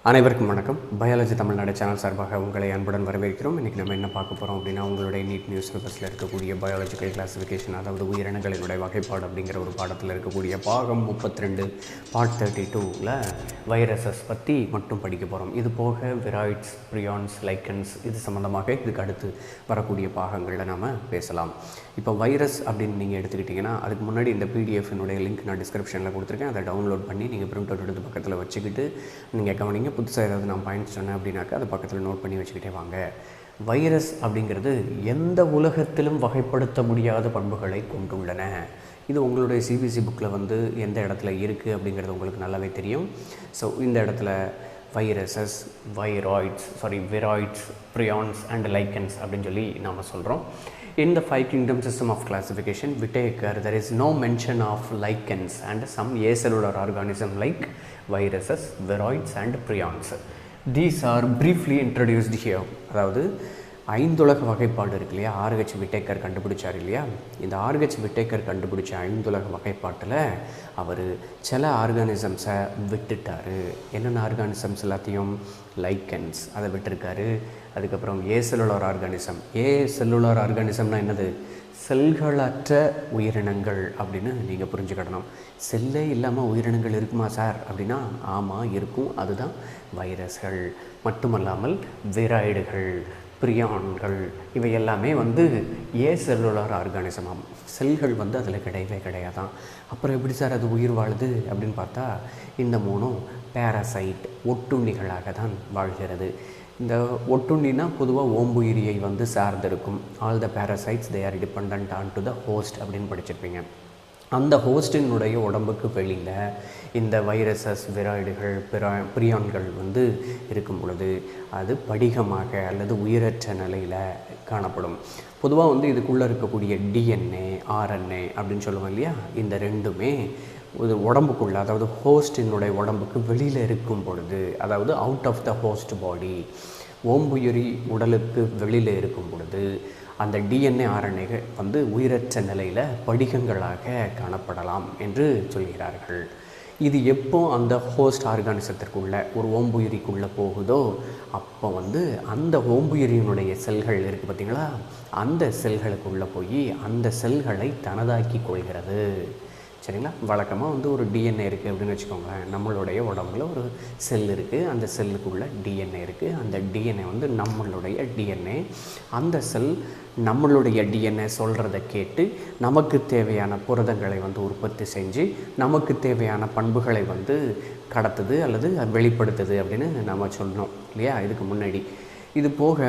அனைவருக்கும் வணக்கம். Biology Tamil Nadu channel சார்பாக உங்களை அன்புடன் வரவேற்கிறோம். இன்றைக்கி நம்ம என்ன பார்க்க போகிறோம் அப்படின்னா, உங்களுடைய நீட் நியூஸ் பேப்பர்ஸில் இருக்கக்கூடிய பயாலஜிக்கல் கிளாஸிஃபிகேஷன், அதாவது உயிரினங்களினுடைய வகைப்பாடு அப்படிங்கிற ஒரு பாடத்தில் இருக்கக்கூடிய பாகம் 32 பார்ட் 32ல் வைரஸஸ் பற்றி மட்டும் படிக்க போகிறோம். இது போக விராய்ட்ஸ், ப்ரியான்ஸ், லைக்கன்ஸ் இது சம்மந்தமாக இதுக்கு அடுத்து வரக்கூடிய பாகங்களில் நாம் பேசலாம். இப்போ வைரஸ் அப்படின்னு நீங்கள் எடுத்துக்கிட்டிங்கன்னா, அதுக்கு முன்னாடி இந்த பிடிஎஃப்னுடைய லிங்க் நான் டிஸ்கிரிப்ஷனில் கொடுத்துருக்கேன். அதை டவுன்லோட் பண்ணி நீங்கள் பிரிண்ட் அவுட் எடுத்து பக்கத்தில் வச்சுக்கிட்டு நீங்கள் கவனிங்க. புதுசாக ஏதாவது நான் பாயிண்ட் சொன்னேன் அப்படின்னாக்கா அதை பக்கத்தில் நோட் பண்ணி வச்சுக்கிட்டே வாங்க. வைரஸ் அப்படிங்கிறது எந்த உலகத்திலும் வகைப்படுத்த முடியாத பண்புகளை கொண்டுள்ளன. இது உங்களுடைய சிபிஎஸ்சி புக்கில் எந்த இடத்துல இருக்குது அப்படிங்கிறது உங்களுக்கு நல்லாவே தெரியும். ஸோ இந்த இடத்துல viruses, viroids, prions and lichens அப்படின்னு சொல்லி நாம் சொல்கிறோம். In the 5 kingdom system of classification, Whittaker, there is no mention of lichens and some acellular organism like viruses, viroids and prions. These are briefly introduced here. அதாவது ஐந்துலக வகைப்பாடு இருக்கு இல்லையா, Rh Whitaker கண்டுபிடிச்சார் இல்லையா. இந்த ஆர்ஹெச் விட்டேக்கர் கண்டுபிடிச்ச ஐந்துலக வகைப்பாட்டில் அவர் சில ஆர்கானிசம்ஸை விட்டுட்டார். என்னென்ன ஆர்கானிசம்ஸ் எல்லாத்தையும்? லைக்கன்ஸ் அதை விட்டுருக்காரு. அதுக்கப்புறம் ஏசெல்லுலார் ஆர்கானிசம். செல்லுலார் ஆர்கானிசம்னா என்னது? செல்களற்ற உயிரினங்கள் அப்படின்னு நீங்கள் புரிஞ்சுக்கிடணும். செல்லே இல்லாமல் உயிரினங்கள் இருக்குமா சார் அப்படின்னா ஆமாம் இருக்கும். அதுதான் வைரஸ்கள். மட்டுமல்லாமல் விராய்டுகள், பிரியான்கள் இவை எல்லாமே ஏசெல்லுலார் ஆர்கானிசமாம். செல்கள் அதில் கிடையவே கிடையாதான். அப்புறம் எப்படி சார் அது உயிர் வாழுது அப்படின்னு பார்த்தா, இந்த மூணும் பேரசைட், ஒட்டுண்ணிகளாக தான் வாழ்கிறது. இந்த ஒட்டுண்ணினா பொதுவாக ஓம்புயிரியை சார்ந்திருக்கும். All the parasites they are depend on to the host அப்படின்னு படிச்சிருப்பீங்க. அந்த ஹோஸ்டினுடைய உடம்புக்கு வெளியில் இந்த வைரஸஸ், விராய்டுகள், பிரியான்கள் இருக்கும் பொழுது அது படிகமாக அல்லது உயிரற்ற நிலையில் காணப்படும். பொதுவாக இதுக்குள்ளே இருக்கக்கூடிய டிஎன்ஏ, ஆர்என்ஏ அப்படின்னு சொல்லுவோம் இல்லையா, இந்த ரெண்டுமே உடம்புக்குள்ளே, அதாவது ஹோஸ்டினுடைய உடம்புக்கு வெளியில் இருக்கும் பொழுது, அதாவது அவுட் ஆஃப் த ஹோஸ்ட் பாடி, ஓம்புயிரி உடலுக்கு வெளியில் இருக்கும் பொழுது அந்த டிஎன்ஏ, ஆர்என்ஏ உயிரற்ற நிலையில் படிகங்களாக காணப்படலாம் என்று சொல்கிறார்கள். இது எப்போ அந்த ஹோஸ்ட் ஆர்கானிசத்திற்குள்ளே, ஒரு ஓம்புயிரிக்குள்ளே போகுதோ அப்போ அந்த ஓம்புயிரியினுடைய செல்கள் இருக்குது பார்த்திங்களா, அந்த செல்களுக்குள்ளே போய் அந்த செல்களை தனதாக்கி கொள்கிறது. சரிங்களா? வழக்கமாக ஒரு டிஎன்ஏ இருக்குது அப்படின்னு வச்சுக்கோங்களேன். நம்மளுடைய உடம்புல ஒரு செல் இருக்குது. அந்த செல்லுக்குள்ளே டிஎன்ஏ இருக்குது. அந்த டிஎன்ஏ நம்மளுடைய டிஎன்ஏ. அந்த செல் நம்மளுடைய டிஎன்ஏ சொல்கிறத கேட்டு நமக்கு தேவையான புரதங்களை உற்பத்தி செஞ்சு நமக்கு தேவையான பண்புகளை கடத்துது அல்லது வெளிப்படுத்துது அப்படின்னு நம்ம சொன்னோம் இல்லையா இதுக்கு முன்னாடி. இது போக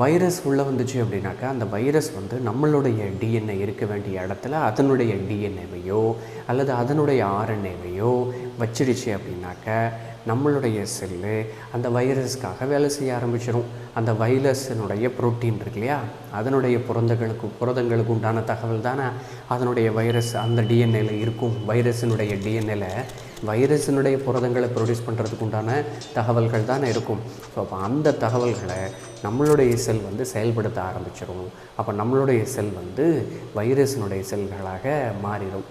வைரஸ் உள்ளே வந்துச்சு அப்படின்னாக்கா, அந்த வைரஸ் நம்மளுடைய டிஎன்ஏ இருக்க வேண்டிய இடத்துல அதனுடைய டிஎன்ஏவையோ அல்லது அதனுடைய ஆர்என்ஏவையோ வச்சிடுச்சு அப்படின்னாக்கா, நம்மளுடைய செல்லு அந்த வைரஸுக்காக வேலை செய்ய ஆரம்பிச்சிடும். அந்த வைரஸினுடைய புரோட்டீன் இருக்கு இல்லையா, அதனுடைய புரதங்களுக்கு உண்டான தகவல் தானே அதனுடைய வைரஸ் அந்த டிஎன்ஏல இருக்கும். வைரஸினுடைய டிஎன்ஏல வைரஸினுடைய புரதங்களை ப்ரொடியூஸ் பண்ணுறதுக்கு உண்டான தகவல்கள் தானே இருக்கும். ஸோ அப்போ அந்த தகவல்களை நம்மளுடைய செல் செயல்படுத்த ஆரம்பிச்சிடும். அப்போ நம்மளுடைய செல் வைரஸினுடைய செல்களாக மாறிடும்.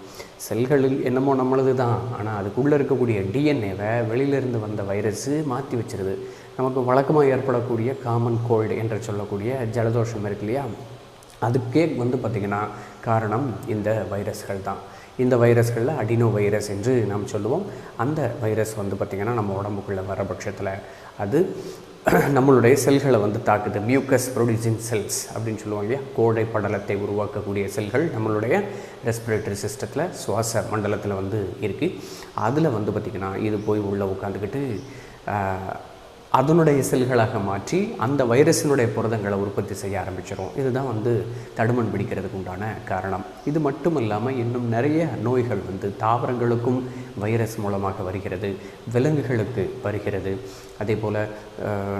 செல்களில் என்னமோ நம்மளது தான், ஆனால் அதுக்குள்ளே இருக்கக்கூடிய டிஎன்ஏவை வெளியிலிருந்து வந்த வைரஸு மாற்றி வச்சிருது. நமக்கு வழக்கமாக ஏற்படக்கூடிய காமன் கோல்டு என்று சொல்லக்கூடிய ஜலதோஷம் இருக்கு இல்லையா, அதுக்கே பார்த்திங்கன்னா காரணம் இந்த வைரஸ்கள் தான். இந்த வைரஸ்களில் அடினோ வைரஸ் என்று நாம் சொல்லுவோம். அந்த வைரஸ் பார்த்திங்கன்னா நம்ம உடம்புக்குள்ளே வர பட்சத்தில் அது நம்மளுடைய செல்களை தாக்குது. மியூக்கஸ் ப்ரொடியூசிங் செல்ஸ் அப்படின்னு சொல்லுவாங்க இல்லையா, கோடை படலத்தை உருவாக்கக்கூடிய செல்கள் நம்மளுடைய ரெஸ்பிரேட்டரி சிஸ்டத்தில், சுவாச மண்டலத்தில் இருக்குது. அதில் பார்த்திங்கன்னா இது போய் உள்ளே உட்காந்துக்கிட்டு அதனுடைய செல்களாக மாற்றி அந்த வைரஸினுடைய புரதங்களை உற்பத்தி செய்ய ஆரம்பிச்சிடும். இதுதான் தடுமன் பிடிக்கிறதுக்கு உண்டான காரணம். இது மட்டும் இல்லாமல் இன்னும் நிறைய நோய்கள் தாவரங்களுக்கும் வைரஸ் மூலமாக வருகிறது, விலங்குகளுக்கு வருகிறது, அதே போல்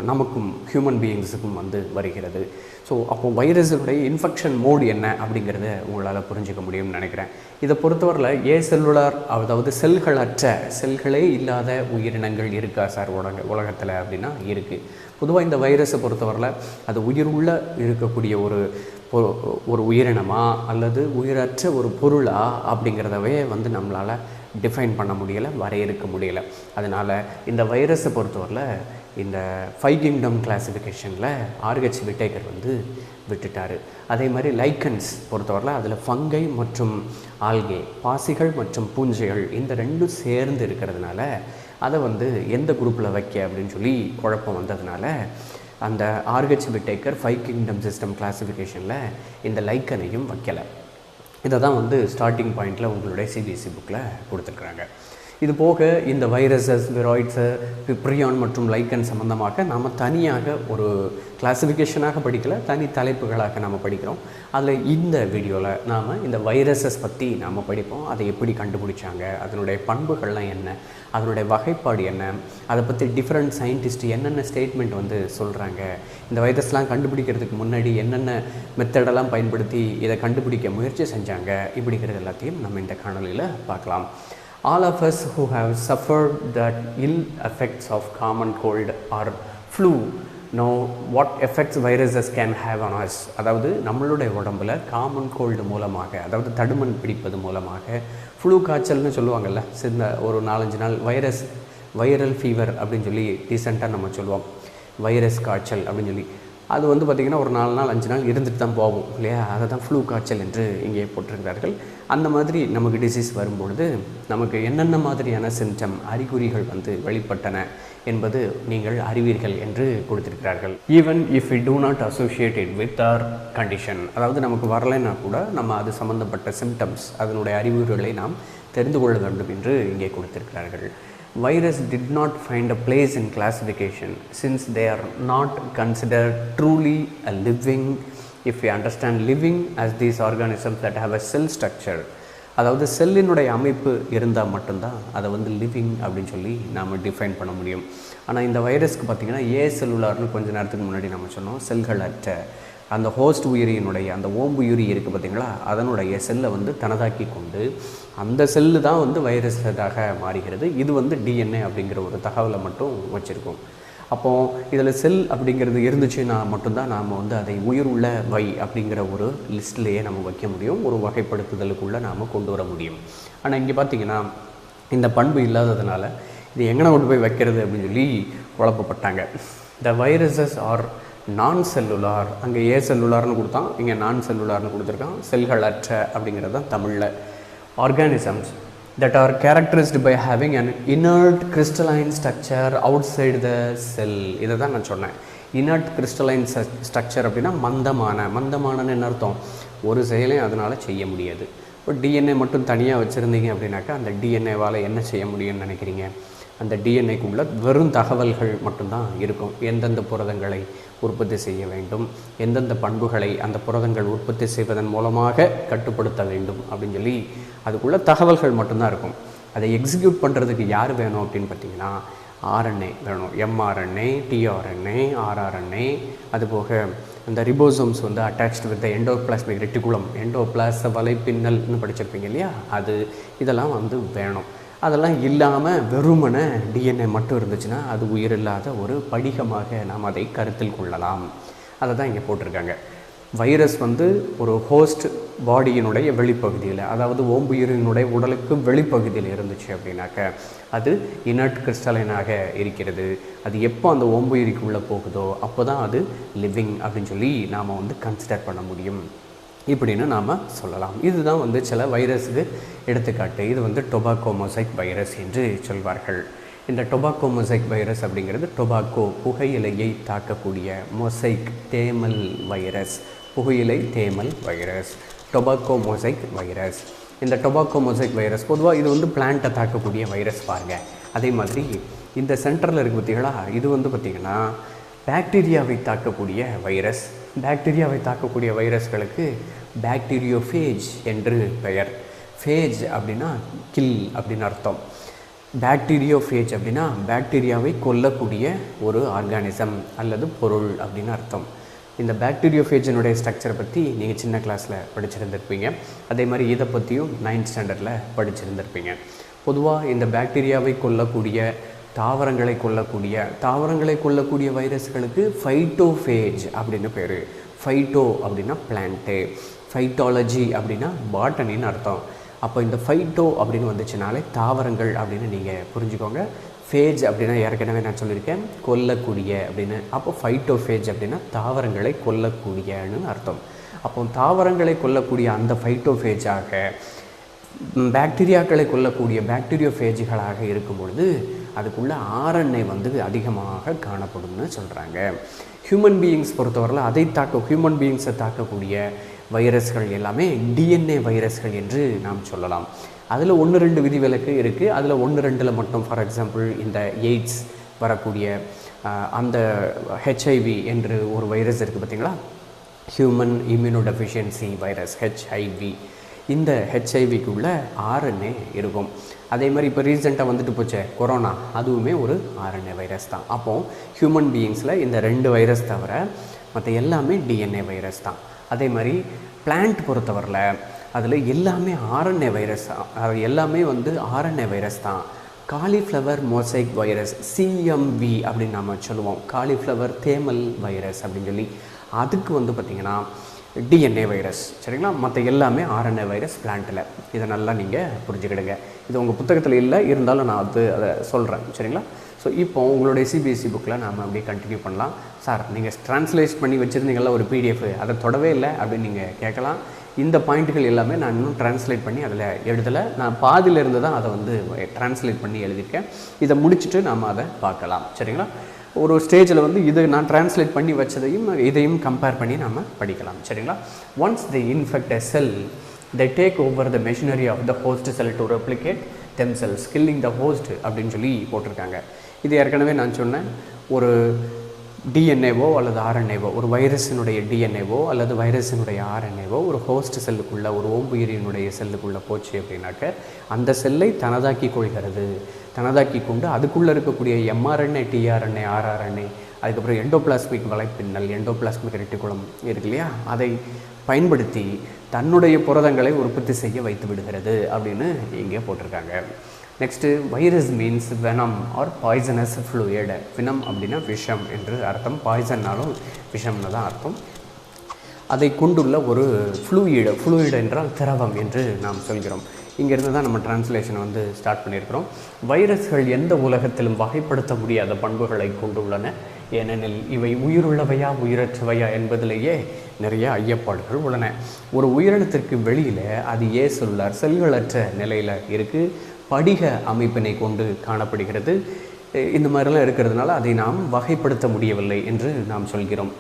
நமக்கும் ஹியூமன் பீயிங்ஸுக்கும் வருகிறது. ஸோ அப்போது வைரஸுடைய இன்ஃபெக்ஷன் மோடு என்ன அப்படிங்கிறத உங்களால் புரிஞ்சிக்க முடியும்னு நினைக்கிறேன். இதை பொறுத்தவரையில் ஏசெல்லுலார், அதாவது செல்களே இல்லாத உயிரினங்கள் இருக்கா சார் உலகத்தில் அப்படின்னா இருக்குது. பொதுவாக இந்த வைரஸை பொறுத்தவரையில் அது உயிருள்ள இருக்கக்கூடிய ஒரு உயிரினமா அல்லது உயிரற்ற ஒரு பொருளா அப்படிங்கிறதவே நம்மளால் டிஃபைன் பண்ண முடியலை, வரையறுக்க முடியலை. அதனால் இந்த வைரஸை பொறுத்தவரையில் இந்த 5 கிங்டம் கிளாஸிஃபிகேஷனில் ஆர்ஹெச் விட்டேக்கர் வந்து விட்டுட்டார். அதே மாதிரி லைக்கன்ஸ் பொறுத்தவரையில் அதில் ஃபங்கை மற்றும் ஆல்கே, பாசிகள் மற்றும் பூஞ்சைகள் இந்த ரெண்டும் சேர்ந்து இருக்கிறதுனால அதை வந்து எந்த குரூப்பில் வைக்க அப்படின்னு சொல்லி குழப்பம் வந்ததுனால அந்த ஆர்ஹெச் விட்டேக்கர் 5 கிங்டம் சிஸ்டம் கிளாஸிஃபிகேஷனில் இந்த லைக்கனையும் வைக்கலை. இதை தான் வந்து ஸ்டார்டிங் பாயிண்டில் உங்களுடைய சிபிஎஸ்சி புக்கில் கொடுத்துருக்குறாங்க. இது போக இந்த வைரஸஸ், விராய்ட்ஸு, பிப்ரியான் மற்றும் லைக்கன் சம்மந்தமாக நாம் தனியாக ஒரு கிளாஸிஃபிகேஷனாக படிக்கலை, தனி தலைப்புகளாக நாம் படிக்கிறோம். அதில் இந்த வீடியோவில் நாம் இந்த வைரஸஸ் பற்றி நாம் படிப்போம். அதை எப்படி கண்டுபிடிச்சாங்க, அதனுடைய பண்புகள்லாம் என்ன, அதனுடைய வகைப்பாடு என்ன, அதை பற்றி டிஃப்ரெண்ட் சயின்டிஸ்ட் என்னென்ன ஸ்டேட்மெண்ட் வந்து சொல்கிறாங்க, இந்த வைரஸ்லாம் கண்டுபிடிக்கிறதுக்கு முன்னாடி என்னென்ன மெத்தடெல்லாம் பயன்படுத்தி இதை கண்டுபிடிக்க முயற்சி செஞ்சாங்க, இப்படிங்கிறது எல்லாத்தையும் நம்ம இந்த காணொலியில் பார்க்கலாம். All of us who have suffered the ill effects of common cold or flu know what effects viruses can have on us. அதாவது நம்மளுடைய உடம்பில் காமன் கோல்டு மூலமாக, அதாவது தடுமன் பிடிப்பது மூலமாக, ஃப்ளூ காய்ச்சல்னு சொல்லுவாங்கள்ல, சின்ன ஒரு 4-5 நாள் வைரல் ஃபீவர் அப்படின்னு சொல்லி ரீசெண்டாக நம்ம சொல்லுவோம், வைரஸ் காய்ச்சல் அப்படின்னு சொல்லி. அது வந்து பார்த்திங்கன்னா ஒரு 4 நாள் 5 நாள் இருந்துட்டு தான் போகும் இல்லையா, அதை தான் ஃப்ளூ காய்ச்சல் என்று இங்கே போட்டிருக்கிறார்கள். அந்த மாதிரி நமக்கு டிசீஸ் வரும்பொழுது நமக்கு என்னென்ன மாதிரியான சிம்டம், அறிகுறிகள் வந்து வெளிப்பட்டன என்பது நீங்கள் அறிவீர்கள் என்று கொடுத்திருக்கிறார்கள். Even if we do not associated with our condition, அதாவது நமக்கு வரலைன்னா கூட நம்ம அது சம்மந்தப்பட்ட சிம்டம்ஸ், அதனுடைய அறிகுறிகளை நாம் தெரிந்து கொள்ள வேண்டும் என்று இங்கே கொடுத்திருக்கிறார்கள். Virus did not find a place in classification since they are not considered truly a living, if we understand living as these organisms that have a cell structure. அதாவது செல்லினுடைய அமைப்பு இருந்தால் மட்டும்தான் அதை வந்து லிவிங் அப்படின்னு சொல்லி நாம் டிஃபைன் பண்ண முடியும். ஆனால் இந்த வைரஸ்க்கு பார்த்திங்கன்னா செல்லுலார்னு கொஞ்சம் நேரத்துக்கு முன்னாடி நம்ம சொன்னோம், செல்கள் அற்ற அந்த ஹோஸ்ட் உயிரியினுடைய அந்த ஓம்புயிரி இருக்குது பார்த்திங்களா, அதனுடைய செல்லை வந்து தனதாக்கி கொண்டு அந்த செல்லு தான் வந்து வைரஸாக மாறுகிறது. இது வந்து டிஎன்ஏ அப்படிங்கிற ஒரு தகவலை மட்டும் வச்சுருக்கோம். அப்போது இதில் செல் அப்படிங்கிறது இருந்துச்சுன்னா மட்டும்தான் நாம் வந்து அதை உயிர் உள்ள வை அப்படிங்கிற ஒரு லிஸ்ட்லேயே நம்ம வைக்க முடியும், ஒரு வகைப்படுத்துதலுக்குள்ளே நாம் கொண்டு வர முடியும். ஆனால் இங்கே பார்த்திங்கன்னா இந்த பண்பு இல்லாததுனால இது எங்கே கொண்டு போய் வைக்கிறது அப்படின்னு சொல்லி குழப்பப்பட்டாங்க. த வைரஸஸ் ஆர் நான் செல்லுலார், அங்கே செல்லுலார்னு கொடுத்தான், இங்கே நான் செல்லுலார்னு கொடுத்துருக்கான். செல்கள் அற்ற அப்படிங்கிறது தான் தமிழில். Organisms that are characterized by having an inert crystalline structure outside the cell. இதை தான் நான் சொன்னேன். inert crystalline structure அப்படின்னா மந்தமானன்னு என்ன அர்த்தம், ஒரு செயலையும் அதனால் செய்ய முடியாது. இப்போ டிஎன்ஏ மட்டும் தனியாக வச்சுருந்தீங்க அப்படின்னாக்கா அந்த டிஎன்ஏவால் என்ன செய்ய முடியும்னு நினைக்கிறீங்க? அந்த டிஎன்ஏக்குள்ள வெறும் தகவல்கள் மட்டும்தான் இருக்கும். எந்தெந்த புரதங்களை உற்பத்தி செய்ய வேண்டும், எந்தெந்த பண்புகளை அந்த புரதங்கள் உற்பத்தி செய்வதன் மூலமாக கட்டுப்படுத்த வேண்டும் அப்படின்னு சொல்லி அதுக்குள்ளே தகவல்கள் மட்டும்தான் இருக்கும். அதை எக்ஸிக்யூட் பண்ணுறதுக்கு யார் வேணும் அப்படின்னு பார்த்திங்கன்னா ஆர்என்ஏ வேணும். எம்ஆர்என்ஏ, டிஆர்என்ஏ, ஆர்ஆர்என்ஏ, அதுபோக இந்த ரிபோசோம்ஸ் வந்து அட்டாச்டு வித் எண்டோபிளாஸ்மிக் ரெட்டிகுலம், எண்டோபிளாஸ் வலைப்பின்னல்னு படிச்சிருப்பீங்க இல்லையா, அது இதெல்லாம் வந்து வேணும். அதெல்லாம் இல்லாமல் வெறுமனை டிஎன்ஏ மட்டும் இருந்துச்சுன்னா அது உயிரில்லாத ஒரு படிகமாக நாம் அதை கருத்தில் கொள்ளலாம். அதை தான் இங்கே போட்டிருக்காங்க. வைரஸ் வந்து ஒரு ஹோஸ்ட் பாடியினுடைய வெளிப்பகுதியில், அதாவது ஓம்புயிரினுடைய உடலுக்கு வெளிப்பகுதியில் இருந்துச்சு அப்படின்னாக்க அது இனர்ட் கிறிஸ்டலைனாக இருக்கிறது. அது எப்போ அந்த ஓம்புயிரிக்குள்ளே போகுதோ அப்போ தான் அது லிவிங் அப்படின்னு சொல்லி நாம் வந்து கன்சிடர் பண்ண முடியும் இப்படின்னு நாம் சொல்லலாம். இதுதான் வந்து சில வைரஸுக்கு எடுத்துக்காட்டு. இது வந்து டொபாக்கோ மொசைக் வைரஸ் என்று சொல்வார்கள். இந்த டொபாக்கோ மொசைக் வைரஸ் அப்படிங்கிறது டொபாக்கோ புகையிலையை தாக்கக்கூடிய மொசைக் தேமல் வைரஸ், புகையிலை தேமல் வைரஸ், டொபாக்கோ மொசைக் வைரஸ். இந்த டொபாக்கோ மொசைக் வைரஸ் பொதுவாக இது வந்து பிளான்ட்டை தாக்கக்கூடிய வைரஸ் பாருங்கள். அதே மாதிரி இந்த சென்டரில் இருக்க பார்த்திங்களா, இது வந்து பார்த்திங்கன்னா பாக்டீரியாவை தாக்கக்கூடிய வைரஸ். பாக்டீரியாவை தாக்கக்கூடிய வைரஸ்களுக்கு பாக்டீரியோஃபேஜ் என்று பெயர். ஃபேஜ் அப்படின்னா கில் அப்படின்னு அர்த்தம். பாக்டீரியோஃபேஜ் அப்படின்னா பாக்டீரியாவை கொல்லக்கூடிய ஒரு ஆர்கானிசம் அல்லது பொருள் அப்படின்னு அர்த்தம். இந்த பாக்டீரியோஃபேஜினுடைய ஸ்ட்ரக்சரை பற்றி நீங்கள் சின்ன கிளாஸில் படிச்சிருந்திருப்பீங்க. அதே மாதிரி இதை பற்றியும் 9th ஸ்டாண்டர்டில் படிச்சிருந்திருப்பீங்க. பொதுவாக இந்த பாக்டீரியாவை கொல்லக்கூடிய தாவரங்களை கொல்லக்கூடிய வைரஸ்களுக்கு ஃபைட்டோஃபேஜ் அப்படின்னு பேர். ஃபைட்டோ அப்படின்னா பிளான்ட்டு, ஃபைட்டாலஜி அப்படின்னா பாட்டனின்னு அர்த்தம். அப்போ இந்த ஃபைட்டோ அப்படின்னு வந்துச்சுனாலே தாவரங்கள் அப்படின்னு நீங்கள் புரிஞ்சுக்கோங்க. ஃபேஜ் அப்படின்னா ஏற்கனவே நான் சொல்லியிருக்கேன், கொல்லக்கூடிய அப்படின்னு. அப்போ ஃபைட்டோஃபேஜ் அப்படின்னா தாவரங்களை கொல்லக்கூடியன்னு அர்த்தம். அப்போ தாவரங்களை கொல்லக்கூடிய அந்த ஃபைட்டோஃபேஜாக பாக்டீரியாக்களை கொல்லக்கூடிய பாக்டீரியோஃபேஜ்களாக இருக்கும் பொழுது அதுக்குள்ள ஆர்என்ஏ வந்து அதிகமாக காணப்படும்னு சொல்கிறாங்க. ஹியூமன் பீயிங்ஸ் பொறுத்தவரையில் ஹியூமன் பீயிங்ஸை தாக்கக்கூடிய வைரஸ்கள் எல்லாமே டிஎன்ஏ வைரஸ்கள் என்று நாம் சொல்லலாம். அதில் 1-2 விதிவிலக்கு இருக்குது. அதில் 1-2 மட்டும், ஃபார் எக்ஸாம்பிள் இந்த எய்ட்ஸ் வரக்கூடிய அந்த ஹெச்ஐவி என்று ஒரு வைரஸ் இருக்குது பார்த்திங்களா, ஹியூமன் இம்யூனோடெஃபிஷியன்சி வைரஸ் ஹெச்ஐவி. இந்த ஹெச்ஐவிக்குள்ள ஆர்என்ஏ இருக்கும். அதே மாதிரி இப்போ ரீசெண்டாக வந்துட்டு போச்சே கொரோனா, அதுவுமே ஒரு ஆர்என்ஏ வைரஸ் தான். அப்போது ஹியூமன் பீயிங்ஸில் இந்த 2 வைரஸ் தவிர மற்ற எல்லாமே டிஎன்ஏ வைரஸ் தான். அதே மாதிரி பிளான்ட் பொறுத்தவரையில் அதில் எல்லாமே ஆர்என்ஏ வைரஸ் தான். அது எல்லாமே வந்து ஆர்என்ஏ வைரஸ் தான். காலிஃப்ளவர் மொசைக் வைரஸ் சிஎம்வி அப்படின்னு நாம் சொல்லுவோம். காலிஃப்ளவர் தேமல் வைரஸ் அப்படின்னு சொல்லி, அதுக்கு வந்து பார்த்திங்கன்னா டிஎன்ஏ வைரஸ். சரிங்களா? மற்ற எல்லாமே ஆர்என்ஏ வைரஸ் பிளான்ட்டில். இதை நல்லா நீங்கள் புரிஞ்சுக்கிடுங்க. இது உங்கள் புத்தகத்தில் இல்லை, இருந்தாலும் நான் அதை சொல்கிறேன். சரிங்களா? ஸோ இப்போ உங்களுடைய சிபிஎஸ்சி புக்கில் நாம் அப்படியே கண்டினியூ பண்ணலாம். சார் நீங்கள் ட்ரான்ஸ்லேட் பண்ணி வச்சுருந்தீங்களா ஒரு பிடிஎஃப், அதை தொடவே இல்லை அப்படின்னு நீங்கள் கேட்கலாம். இந்த பாயிண்ட்டுகள் எல்லாமே நான் இன்னும் ட்ரான்ஸ்லேட் பண்ணி அதில் எழுதலை. நான் பாதியிலிருந்து தான் அதை வந்து ட்ரான்ஸ்லேட் பண்ணி எழுதியிருக்கேன். இதை முடிச்சுட்டு நாம் அதை பார்க்கலாம். சரிங்களா? ஒரு ஸ்டேஜில் வந்து இது நான் ட்ரான்ஸ்லேட் பண்ணி வச்சதையும் இதையும் கம்பேர் பண்ணி நாம் படிக்கலாம். சரிங்களா? Once they infect a cell, they take over the machinery of the host cell to replicate themselves, killing the host அப்படின்னு சொல்லி போட்டிருக்காங்க. இது ஏற்கனவே நான் சொன்னேன். ஒரு டிஎன்ஏவோ அல்லது ஆர்என்ஏவோ, ஒரு வைரஸினுடைய டிஎன்ஏவோ அல்லது வைரஸினுடைய ஆர்என்ஏவோ ஒரு ஹோஸ்ட் செல்லுக்குள்ளே, ஒரு ஓம்புயிரினுடைய செல்லுக்குள்ளே போச்சு அப்படின்னாக்க அந்த செல்லை தனதாக்கி கொள்கிறது. தனதாக்கி கொண்டு அதுக்குள்ளே இருக்கக்கூடிய எம்ஆர்என்ஏ, டிஆர்என்ஏ, ஆர்ஆர்என்ஏ, அதுக்கப்புறம் எண்டோபிளாஸ்மிக் வலைப்பின்னல், எண்டோபிளாஸ்மிக் ரெட்டிகுலம் இருக்கு இல்லையா, அதை பயன்படுத்தி தன்னுடைய புரதங்களை உற்பத்தி செய்ய வைத்து விடுகிறது அப்படின்னு இங்கே போட்டிருக்காங்க. Next virus means venom or poisonous fluid. Venom அப்படின்னா விஷம் என்று அர்த்தம், பாய்சன்னாலும் விஷம்னு தான் அர்த்தம். அதை கொண்டுள்ள ஒரு ஃப்ளூயிட் என்றால் திரவம் என்று நாம் சொல்கிறோம். இங்கேருந்து தான் நம்ம டிரான்ஸ்லேஷனை வந்து ஸ்டார்ட் பண்ணியிருக்கிறோம். வைரஸ்கள் எந்த உலகத்திலும் வகைப்படுத்த முடியாத பண்புகளை கொண்டுள்ளன. ஏனெனில் இவை உயிருள்ளவையா உயிரற்றவையா என்பதிலேயே நிறைய ஐயப்பாடுகள் உள்ளன. ஒரு உயிரினத்திற்கு வெளியில் அது செல்களற்ற நிலையில் இருக்குது, படிக அமைப்பினை கொண்டு காணப்படுகிறது. இந்த மாதிரிலாம் இருக்கிறதுனால அதை நாம் வகைப்படுத்த முடியவில்லை என்று நாம் சொல்கிறோம்.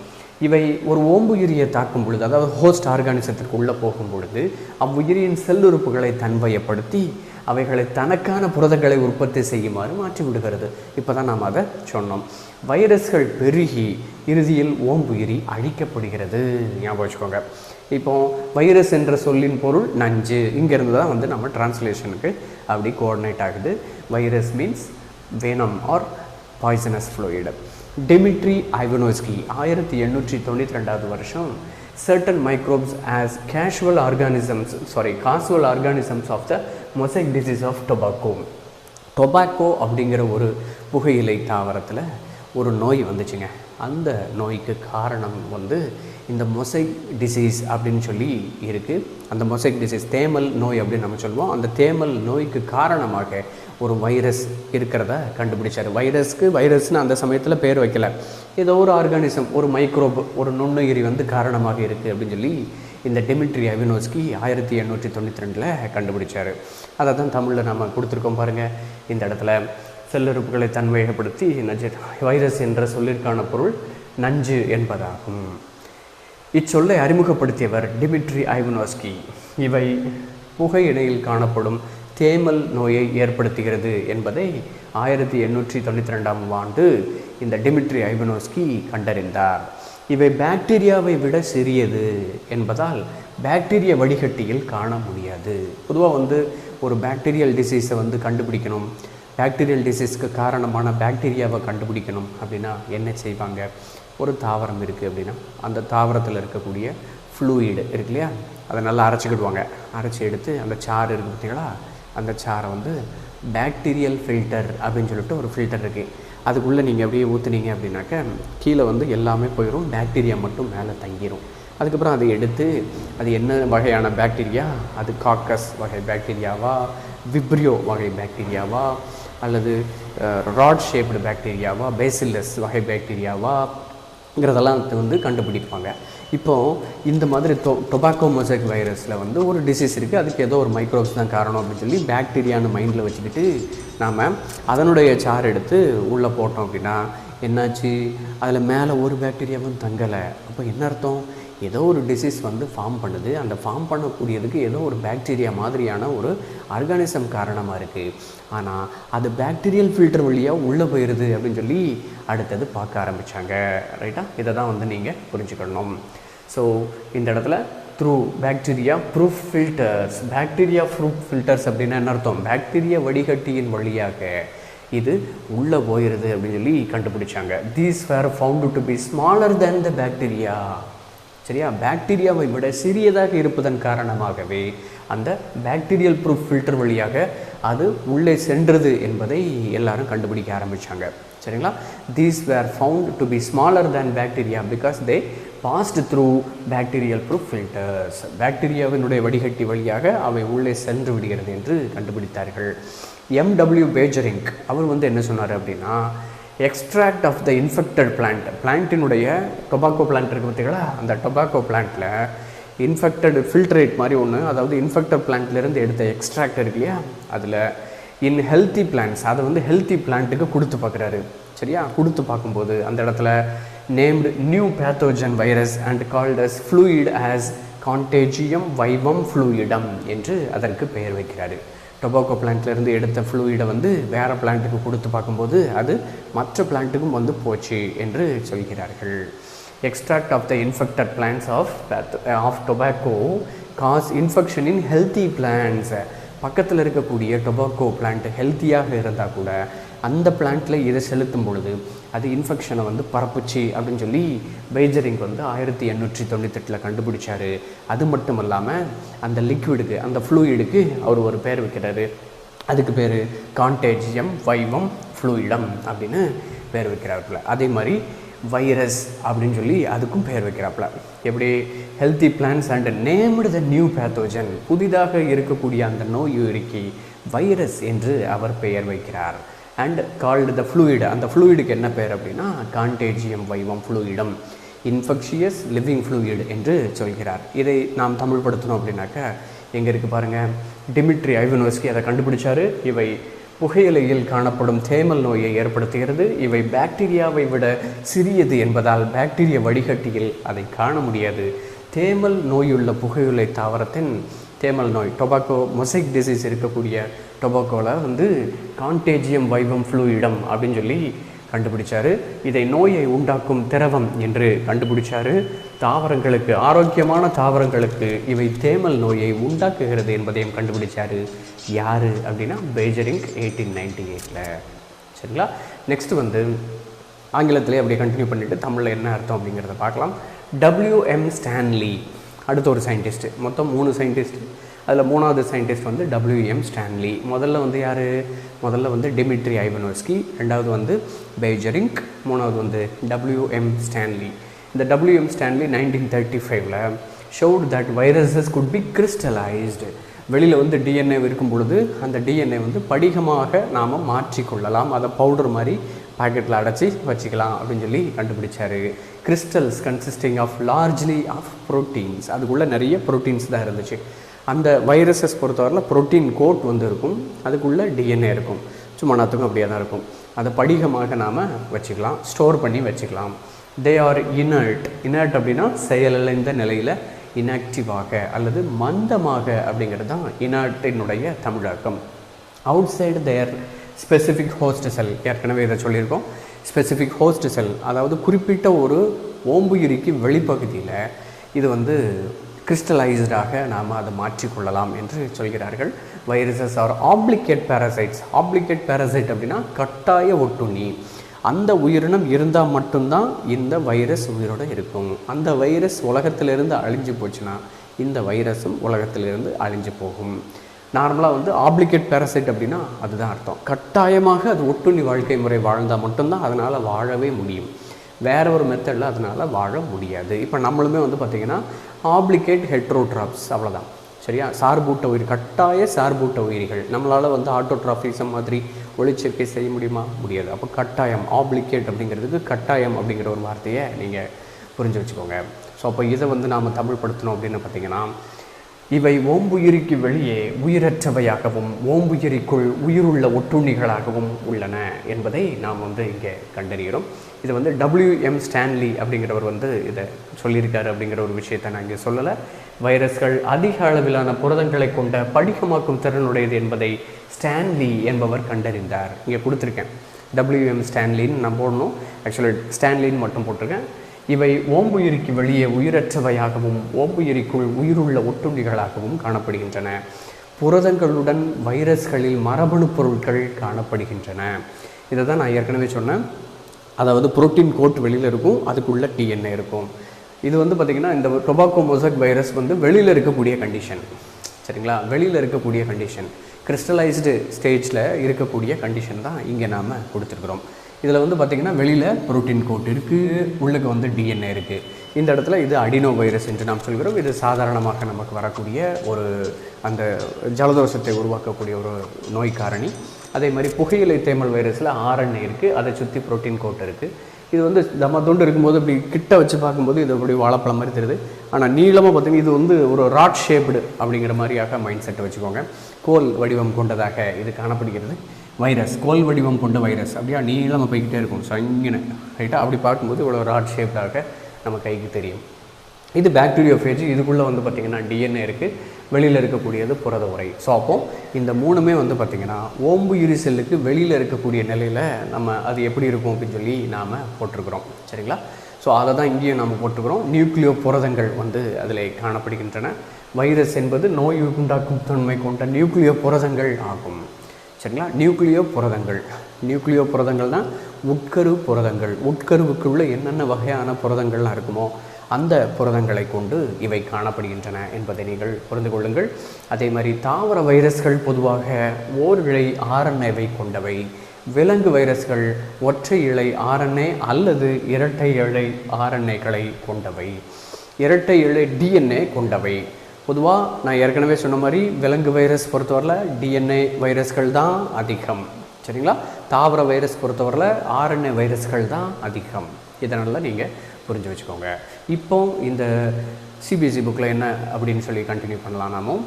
இவை ஒரு ஓம்புயிரியை தாக்கும் பொழுது, அதாவது ஹோஸ்ட் ஆர்கானிசத்திற்கு உள்ளே போகும் பொழுது அவ்வுயிரியின் செல்லுறுப்புகளை தன்வயப்படுத்தி அவைகளை தனக்கான புரதங்களை உற்பத்தி செய்யுமாறு மாற்றி விடுகிறது. இப்போ தான் நாம் அதை சொன்னோம். வைரஸ்கள் பெருகி இறுதியில் ஓம்புயிரி அழிக்கப்படுகிறது. ஞாபகம் வச்சுக்கோங்க. இப்போ வைரஸ் என்ற சொல்லின் பொருள் நஞ்சு. இங்கேருந்து தான் வந்து நம்ம டிரான்ஸ்லேஷனுக்கு அப்படி கோஆர்டினேட் ஆகுது. Virus means venom or poisonous fluid. Dmitri Ivanovsky 1892 வருஷம் certain microbes as causal organisms of the mosaic disease of tobacco. Tobacco அப்படிங்கிற ஒரு புகையிலை தாவரத்தில் ஒரு நோய் வந்துச்சுங்க. அந்த நோய்க்கு காரணம் வந்து இந்த மொசைக் டிசீஸ் அப்படின்னு சொல்லி இருக்குது. அந்த மொசைக் டிசீஸ் தேமல் நோய் அப்படின்னு நம்ம சொல்லுவோம். அந்த தேமல் நோய்க்கு காரணமாக ஒரு வைரஸ் இருக்கிறத கண்டுபிடிச்சார். வைரஸ்னு அந்த சமயத்தில் பேர் வைக்கல, ஏதோ ஒரு ஆர்கானிசம், ஒரு மைக்ரோப், ஒரு நுண்ணுயிரி வந்து காரணமாக இருக்குது அப்படின்னு சொல்லி இந்த டிமிட்ரி ஐவனோஸ்கி 1892 கண்டுபிடிச்சார். அதை தான் தமிழில் நம்ம கொடுத்துருக்கோம் பாருங்கள். இந்த இடத்துல செல்லுறுப்புகளை தன்மையப்படுத்தி வைரஸ் என்ற சொல்லிற்கான பொருள் நஞ்சு என்பதாகும். இச்சொல்லை அறிமுகப்படுத்தியவர் டிமிட்ரி ஐவனோஸ்கி. இவை புகையிலையில் காணப்படும் தேமல் நோயை ஏற்படுத்துகிறது என்பதை 1892 ஆண்டு இந்த டிமிட்ரி ஐவனோஸ்கி கண்டறிந்தார். இவை பாக்டீரியாவை விட சிறியது என்பதால் பாக்டீரியா வடிகட்டியில் காண முடியாது. பொதுவாக வந்து ஒரு பாக்டீரியல் டிசீஸை வந்து கண்டுபிடிக்கணும், பாக்டீரியல் டிசீஸ்க்கு காரணமான பாக்டீரியாவை கண்டுபிடிக்கணும் அப்படின்னா என்ன செய்வாங்க? ஒரு தாவரம் இருக்குது அப்படின்னா அந்த தாவரத்தில் இருக்கக்கூடிய ஃப்ளூயிடு இருக்கு இல்லையா, அதை நல்லா அரைச்சிக்கிடுவாங்க. அரைச்சி எடுத்து அந்த சாறு இருக்குது பார்த்தீங்களா, அந்த சாரை வந்து பாக்டீரியல் ஃபில்டர் அப்படின்னு சொல்லிட்டு ஒரு ஃபில்டர் இருக்குது. அதுக்குள்ளே நீங்கள் அப்படியே ஊற்றுனீங்க அப்படின்னாக்க கீழே வந்து எல்லாமே போயிடும், பாக்டீரியா மட்டும் மேலே தங்கிடும். அதுக்கப்புறம் அதை எடுத்து அது என்ன வகையான பாக்டீரியா, அது காக்கஸ் வகை பாக்டீரியாவா, விப்ரியோ வகை பாக்டீரியாவா, அல்லது ராட் ஷேப்டு பாக்டீரியாவா, பேசில்லஸ் வகை பாக்டீரியாவாங்கிறதெல்லாம் வந்து கண்டுபிடிப்பாங்க. இப்போது இந்த மாதிரி டொபாக்கோ மொசைக் வைரஸில் வந்து ஒரு டிசீஸ் இருக்குது, அதுக்கு ஏதோ ஒரு மைக்ரோப்ஸ் தான் காரணம் அப்படின்னு சொல்லி பாக்டீரியான்னு மைண்டில் வச்சுக்கிட்டு நாம் அதனுடைய சாறு எடுத்து உள்ளே போட்டோம் அப்படின்னா என்னாச்சு, அதில் மேலே ஒரு பாக்டீரியாவும் தங்கலை. அப்போ என்ன அர்த்தம், ஏதோ ஒரு டிசீஸ் வந்து ஃபார்ம் பண்ணுது, அந்த ஃபார்ம் பண்ணக்கூடியதுக்கு ஏதோ ஒரு பாக்டீரியா மாதிரியான ஒரு ஆர்கானிசம் காரணமாக இருக்குது. ஆனால் அது பாக்டீரியல் ஃபில்டர் வழியாக உள்ளே போயிடுது அப்படின்னு சொல்லி அடுத்தது பார்க்க ஆரம்பித்தாங்க. ரைட்டா, இதை தான் வந்து நீங்கள் புரிஞ்சுக்கணும். ஸோ இந்த இடத்துல through bacteria proof filters, bacteria proof filters அப்படின்னா என்ன அர்த்தம், பாக்டீரியா வடிகட்டியின் வழியாக இது உள்ளே போயிடுது அப்படின்னு சொல்லி கண்டுபிடிச்சாங்க. These were found to be smaller than the bacteria. சரியா, பாக்டீரியாவை விட சிறியதாக இருப்பதன் காரணமாகவே அந்த பாக்டீரியல் ப்ரூஃப் ஃபில்டர் வழியாக அது உள்ளே சென்றது என்பதை எல்லாரும் கண்டுபிடிக்க ஆரம்பித்தாங்க. சரிங்களா, these were found to be smaller than bacteria because they passed through bacterial proof filters. பாக்டீரியாவினுடைய வடிகட்டி வழியாக அவை உள்ளே சென்று விடுகிறது என்று கண்டுபிடித்தார்கள். எம்டபிள்யூ பேஜரிங்க் அவர் வந்து என்ன சொன்னார் அப்படின்னா, extract of the infected plant, பிளான்ட்டினுடைய டொபாக்கோ பிளான்ட் இருக்குது பார்த்தீங்களா, அந்த டொபாக்கோ பிளான்ட்டில் இன்ஃபெக்டட் ஃபில்ட்ரேட் மாதிரி ஒன்று, அதாவது இன்ஃபெக்டட் பிளான்ட்லேருந்து எடுத்த எக்ஸ்ட்ராக்ட் இருக்கு இல்லையா, அதில் இன் ஹெல்த்தி பிளான்ட்ஸ் அதை வந்து ஹெல்த்தி பிளான்ட்டுக்கு கொடுத்து பார்க்குறாரு. சரியா, கொடுத்து பார்க்கும்போது அந்த இடத்துல named new pathogen virus and called as fluid as contagium vivum fluidum என்று அதற்கு பெயர் வைக்கிறாரு. டொபாக்கோ பிளான்ட்லேருந்து எடுத்த ஃப்ளூயிடை வந்து வேறு பிளான்ட்டுக்கு கொடுத்து பார்க்கும்போது அது மற்ற பிளான்ட்டுக்கும் வந்து போச்சு என்று சொல்கிறார்கள். Extract of the infected plants of tobacco cause infection in healthy plants. பக்கத்தில் இருக்கக்கூடிய டொபாக்கோ பிளான்ட் ஹெல்த்தியாக இருந்தால் கூட அந்த பிளான்ட்டில் இதை செலுத்தும் பொழுது அது இன்ஃபெக்ஷனை வந்து பரப்புச்சு அப்படின்னு சொல்லி பேஜரிங் வந்து 1898 கண்டுபிடிச்சார். அது மட்டும் இல்லாமல் அந்த லிக்விடுக்கு, அந்த ஃப்ளூயிடுக்கு அவர் ஒரு பேர் வைக்கிறாரு. அதுக்கு பேர் கான்டேஜியம் வைவம் ஃப்ளூயிடம் அப்படின்னு பேர் வைக்கிறாப்புல. அதே மாதிரி வைரஸ் அப்படின்னு சொல்லி அதுக்கும் பேர் வைக்கிறாப்புல. எப்படி, healthy plants and named the new pathogen, புதிதாக இருக்கக்கூடிய அந்த நோயுரிக்கு வைரஸ் என்று அவர் பெயர் வைக்கிறார். அண்ட் கால்டு த ஃப்ளூயிட், அந்த ஃப்ளூயிடுக்கு என்ன பேர் அப்படின்னா கான்டேஜியம் வைவம் ஃப்ளூயிடம், இன்ஃபெக்ஷியஸ் லிவிங் ஃப்ளூயிட் என்று சொல்கிறார். இதை நாம் தமிழ்படுத்தணும் அப்படின்னாக்கா எங்கே இருக்குது பாருங்கள், டிமிட்ரி ஐவனோஸ்கி அதை கண்டுபிடிச்சார். இவை புகையிலையில் காணப்படும் தேமல் நோயை ஏற்படுத்துகிறது. இவை பாக்டீரியாவை விட சிறியது என்பதால் பாக்டீரியா வடிகட்டியில் அதை காண முடியாது. தேமல் நோயுள்ள புகையிலை தாவரத்தின் தேமல் நோய், டொபாக்கோ மொசைக் டிசீஸ் இருக்கக்கூடிய டொபாக்கோவில் வந்து கான்டேஜியம் வைவம் ஃப்ளூயிடம் அப்படின்னு சொல்லி கண்டுபிடிச்சார். இதை நோயை உண்டாக்கும் திரவம் என்று கண்டுபிடிச்சார். தாவரங்களுக்கு, ஆரோக்கியமான தாவரங்களுக்கு இவை தேமல் நோயை உண்டாக்குகிறது என்பதையும் கண்டுபிடிச்சார். யார் அப்படின்னா பேஜரிங் 1898. சரிங்களா, நெக்ஸ்ட் வந்து ஆங்கிலத்திலே அப்படியே கண்டினியூ பண்ணிவிட்டு தமிழில் என்ன அர்த்தம் அப்படிங்கிறத பார்க்கலாம். WM ஸ்டான்லி அடுத்த ஒரு சயின்டிஸ்ட்டு, மொத்தம் 3 சயின்டிஸ்ட். அதில் 3வது சயின்டிஸ்ட் வந்து WM ஸ்டான்லி. முதல்ல வந்து யார், முதல்ல வந்து டிமிட்ரி ஐவனோஸ்கி, 2வது வந்து பேஜரிங், 3வது வந்து WM ஸ்டான்லி. இந்த WM Stanley 1935 ஷோட் that viruses could be crystallised. வெளியில் வந்து டிஎன்ஏ இருக்கும் பொழுது அந்த டிஎன்ஏ வந்து படிகமாக நாம் மாற்றிக்கொள்ளலாம், அதை பவுடர் மாதிரி பாக்கெட்டில் அடைச்சி வச்சுக்கலாம் அப்படின்னு சொல்லி கண்டுபிடிச்சார். Crystals consisting of largely of proteins, அதுக்குள்ளே நிறைய ப்ரோட்டீன்ஸ் தான் இருந்துச்சு. அந்த வைரஸஸ் பொறுத்தவரையில் ப்ரோட்டீன் கோட் வந்து இருக்கும், அதுக்குள்ளே டிஎன்ஏ இருக்கும், சும்மா நாத்துக்கும் அப்படியே தான் இருக்கும். அதை படிகமாக நாம் வச்சுக்கலாம், ஸ்டோர் பண்ணி வச்சுக்கலாம். They are inert. இனர்ட் அப்படின்னா செயலிழந்த நிலையில், இன்ஆக்டிவாக அல்லது மந்தமாக அப்படிங்கிறது தான் இனர்ட்டினுடைய தமிழாக்கம். அவுட் சைடு தேர் ஸ்பெசிஃபிக் ஹோஸ்ட் செல், ஏற்கனவே இதை சொல்லியிருக்கோம். ஸ்பெசிஃபிக் ஹோஸ்ட் செல் அதாவது குறிப்பிட்ட ஒரு ஓம்புயிரிக்கு வெளிப்பகுதியில் இது வந்து கிறிஸ்டலைஸ்டாக நாம் அதை மாற்றிக்கொள்ளலாம் என்று சொல்கிறார்கள். Viruses R obligated parasites. Obligated parasite அப்படின்னா கட்டாய ஒட்டுண்ணி. அந்த உயிரினம் இருந்தால் மட்டும்தான் இந்த வைரஸ் உயிரோடு இருக்கும். அந்த வைரஸ் உலகத்திலிருந்து அழிஞ்சு போச்சுன்னா இந்த வைரஸும் உலகத்திலிருந்து அழிஞ்சு போகும். நார்மலாக வந்து ஆப்ளிகேட் பேரசைட் அப்படின்னா அதுதான் அர்த்தம். கட்டாயமாக அது ஒட்டுண்ணி வாழ்க்கை முறை வாழ்ந்தால் மட்டும்தான் அதனால் வாழவே முடியும். வேறு ஒரு மெத்தடில் அதனால் வாழ முடியாது. இப்போ நம்மளுமே வந்து பார்த்திங்கன்னா ஆப்ளிகேட் ஹெட்ரோட்ராப்ஸ், அவ்வளோதான். சரியா? சார்பூட்ட உயிர், கட்டாய சார்பூட்ட உயிரிகள். நம்மளால் வந்து ஆட்டோட்ராஃபிசம் மாதிரி ஒளிச்சேர்க்கை செய்ய முடியுமா? முடியாது. அப்போ கட்டாயம், ஆப்ளிகேட் அப்படிங்கிறதுக்கு கட்டாயம் அப்படிங்கிற ஒரு வார்த்தையை நீங்கள் புரிஞ்சு வச்சுக்கோங்க. ஸோ அப்போ இதை வந்து நாம் தமிழ் படுத்தணும் அப்படின்னு பார்த்திங்கன்னா, இவை ஓம்புயிரிக்கு வெளியே உயிரற்றவையாகவும் ஓம்புயிரிக்குள் உயிருள்ள ஒட்டுண்ணிகளாகவும் உள்ளன என்பதை நாம் வந்து இங்கே கண்டறிகிறோம். இது வந்து WM ஸ்டான்லி அப்படிங்கிறவர் வந்து இதை சொல்லியிருக்காரு அப்படிங்கிற ஒரு விஷயத்தை நான் இங்கே சொல்லலை. வைரஸ்கள் அதிக அளவிலான புரதங்களை கொண்ட படிகமாக்கும் திறனுடையது என்பதை ஸ்டான்லி என்பவர் கண்டறிந்தார். இங்கே கொடுத்துருக்கேன், WM ஸ்டான்லின்னு நான் போடணும், ஆக்சுவலி ஸ்டான்லின்னு மட்டும் போட்டிருக்கேன். இவை ஓம்புயிரிக்கு வெளியே உயிரற்றவையாகவும் ஓம்புயிரிக்குள் உயிருள்ள ஒட்டுண்ணிகளாகவும் காணப்படுகின்றன. புரதங்களுடன் வைரஸ்களில் மரபணு பொருட்கள் காணப்படுகின்றன. இதை தான் நான் ஏற்கனவே சொன்னேன். அதாவது புரோட்டீன் கோட் வெளியில் இருக்கும், அதுக்குள்ளே DNA இருக்கும். இது வந்து பார்த்திங்கன்னா இந்த டொபாக்கோ மொசைக் வைரஸ் வந்து வெளியில் இருக்கக்கூடிய கண்டிஷன். சரிங்களா? வெளியில் இருக்கக்கூடிய கண்டிஷன், கிறிஸ்டலைஸ்டு ஸ்டேஜில் இருக்கக்கூடிய கண்டிஷன் தான் இங்கே நாம் கொடுத்துருக்குறோம். இதில் வந்து பார்த்திங்கன்னா வெளியில் புரோட்டீன் கோட் இருக்குது, உள்ளுக்கு வந்து DNA இருக்குது. இந்த இடத்துல இது அடினோ வைரஸ் என்று நாம் சொல்கிறோம். இது சாதாரணமாக நமக்கு வரக்கூடிய ஒரு அந்த ஜலதோஷத்தை உருவாக்கக்கூடிய ஒரு நோய் காரணி. அதே மாதிரி புகையிலை தேமல் வைரஸில் RNA இருக்குது, அதை சுற்றி புரோட்டீன் கோட் இருக்குது. இது வந்து நம்ம தொண்டு இருக்கும்போது இப்படி கிட்ட வச்சு பார்க்கும்போது இது அப்படி வாழைப்பழம் மாதிரி தெரியுது. ஆனால் நீளமாக பார்த்திங்கன்னா இது வந்து ஒரு ராட் ஷேப்டு அப்படிங்கிற மாதிரியாக மைண்ட் செட்டை வச்சுக்கோங்க. கோல் வடிவம் கொண்டதாக இது காணப்படுகிறது. வைரஸ் கோல் வடிவம் கொண்ட வைரஸ் அப்படியே நீளமாக போய்கிட்டே இருக்கும், சங்கின ரைட்டாக. அப்படி பார்க்கும்போது இவ்வளோ ராட் ஷேப்டாக நம்ம கைக்கு தெரியும். இது பாக்டீரியோஃபேஜ். இதுக்குள்ளே வந்து பார்த்திங்கன்னா DNA இருக்குது, வெளியில் இருக்கக்கூடியது புரத உரை. ஸோ அப்போது இந்த மூணுமே வந்து பார்த்திங்கன்னா ஓம்புயிரி செல்லுக்கு வெளியில் இருக்கக்கூடிய நிலையில் நம்ம அது எப்படி இருக்கும் அப்படின்னு சொல்லி நாம் போட்டிருக்கிறோம். சரிங்களா? ஸோ அதை தான் இங்கேயும் நாம் போட்டுக்கிறோம். நியூக்ளியோ புரதங்கள் வந்து அதில் காணப்படுகின்றன. வைரஸ் என்பது நோய் உண்டாக்கும் தன்மை கொண்ட நியூக்ளியோ புரதங்கள் ஆகும். சரிங்களா? நியூக்ளியோ புரதங்கள் தான் உட்கரு புரதங்கள். உட்கருவுக்குள்ளே என்னென்ன வகையான புரதங்கள்லாம் இருக்குமோ அந்த புரதங்களை கொண்டு இவை காணப்படுகின்றன என்பதை நீங்கள் புரிந்து கொள்ளுங்கள். அதே மாதிரி தாவர வைரஸ்கள் பொதுவாக ஓர் இழை RNAவை கொண்டவை. விலங்கு வைரஸ்கள் ஒற்றை இழை RNA அல்லது இரட்டை இழை RNAக்களை கொண்டவை. இரட்டை இழை DNA கொண்டவை. பொதுவாக நான் ஏற்கனவே சொன்ன மாதிரி விலங்கு வைரஸ் பொறுத்தவரையில் DNA வைரஸ்கள் தான் அதிகம். சரிங்களா? தாவர வைரஸ் பொறுத்தவரையில் RNA வைரஸ்கள் தான் அதிகம். இதனால் நீங்கள் புரிஞ்சு வச்சுக்கோங்க. இப்போ இந்த CBSE புக்கில் என்ன அப்படின்னு சொல்லி கண்டினியூ பண்ணலாம். நாமும்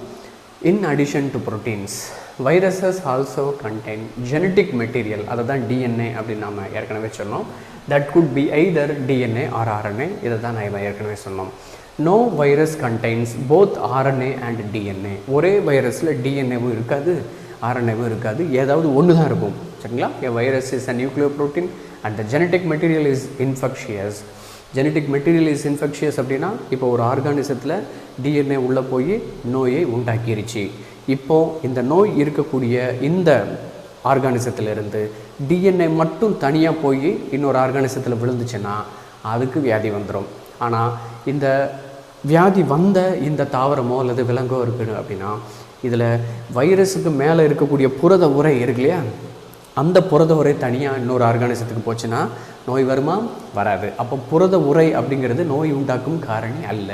in addition to proteins viruses also contain genetic material, அதை தான் DNA அப்படின்னு நாம் ஏற்கனவே சொன்னோம். That could be either DNA or RNA. இதை தான் நான் ஏற்கனவே சொன்னோம். No virus contains both RNA and DNA. ஒரே வைரஸில் DNAவும் இருக்காது, RNAவும் இருக்காது, ஏதாவது ஒன்று தான் இருக்கும். சரிங்களா? A virus is a nucleoprotein and the genetic material is infectious. Genetic material is infectious அப்படின்னா இப்போ ஒரு ஆர்கானிசத்தில் DNA உள்ளே போய் நோயை உண்டாக்கிருச்சு. இப்போது இந்த நோய் இருக்கக்கூடிய இந்த ஆர்கானிசத்திலிருந்து DNA மட்டும் தனியாக போய் இன்னொரு ஆர்கானிசத்தில் விழுந்துச்சுன்னா அதுக்கு வியாதி வந்துடும். ஆனால் இந்த வியாதி வந்த இந்த தாவரமோ அல்லது விலங்கோ இருக்குது அப்படின்னா இதில் வைரஸுக்கு மேலே இருக்கக்கூடிய புரத உரை இருக்கு இல்லையா, அந்த புரத உரை தனியாக இன்னொரு ஆர்கானிசத்துக்கு போச்சுன்னா நோய் வருமா? வராது. அப்போ புரத உரை அப்படிங்கிறது நோய் உண்டாக்கும் காரணி அல்ல.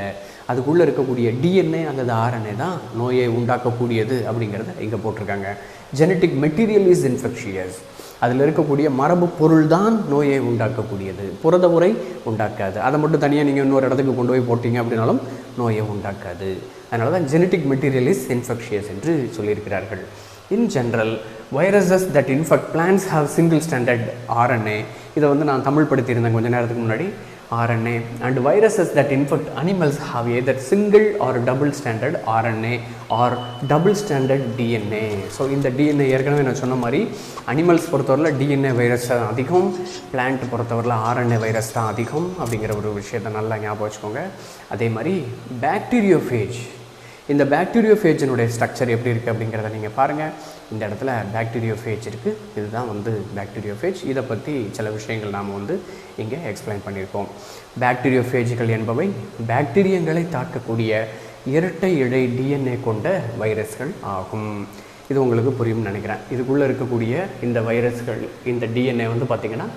அதுக்குள்ளே இருக்கக்கூடிய DNA அல்லது RNA தான் நோயை உண்டாக்கக்கூடியது அப்படிங்கிறத இங்கே போட்டிருக்காங்க. Genetic material is infectious. அதில் இருக்கக்கூடிய மரபு பொருள் தான் நோயை உண்டாக்கக்கூடியது, புரத உரை உண்டாக்காது. அதை மட்டும் தனியாக நீங்கள் இன்னொரு இடத்துக்கு கொண்டு போய் போட்டிங்க அப்படின்னாலும் நோயை உண்டாக்காது. அதனால தான் ஜெனட்டிக் மெட்டீரியல் இஸ் இன்ஃபெக்ஷியஸ் என்று சொல்லியிருக்கிறார்கள். In general, viruses that infect plants have single stranded RNA. இதை வந்து நான் தமிழ் படுத்தியிருந்தேன் கொஞ்சம் நேரத்துக்கு முன்னாடி. RNA and viruses that infect animals have either single or double stranded RNA or double stranded DNA. So இந்த DNA ஏற்கனவே நான் சொன்ன மாதிரி அனிமல்ஸ் பொறுத்தவரையில் DNA வைரஸ் தான் அதிகம், பிளான்ட் பொறுத்தவரையில் RNA வைரஸ் தான் அதிகம் அப்படிங்கிற ஒரு விஷயத்தை நல்லா ஞாபகம் வச்சுக்கோங்க. அதே மாதிரி பாக்டீரியோஃபேஜ், இந்த பாக்டீரியோஃபேஜினுடைய ஸ்ட்ரக்சர் எப்படி இருக்குது அப்படிங்கிறத நீங்கள் பாருங்கள். இந்த இடத்துல பாக்டீரியோஃபேஜ் இருக்குது, இதுதான் வந்து பாக்டீரியோஃபேஜ். இதை பற்றி சில விஷயங்கள் நாம் வந்து இங்கே எக்ஸ்பிளைன் பண்ணியிருக்கோம். பாக்டீரியோஃபேஜ்கள் என்பவை பாக்டீரியங்களை தாக்கக்கூடிய இரட்டை இழை DNA கொண்ட வைரஸ்கள் ஆகும். இது உங்களுக்கு புரியும்னு நினைக்கிறேன். இதுக்குள்ளே இருக்கக்கூடிய இந்த வைரஸ்கள், இந்த DNA வந்து பார்த்திங்கன்னா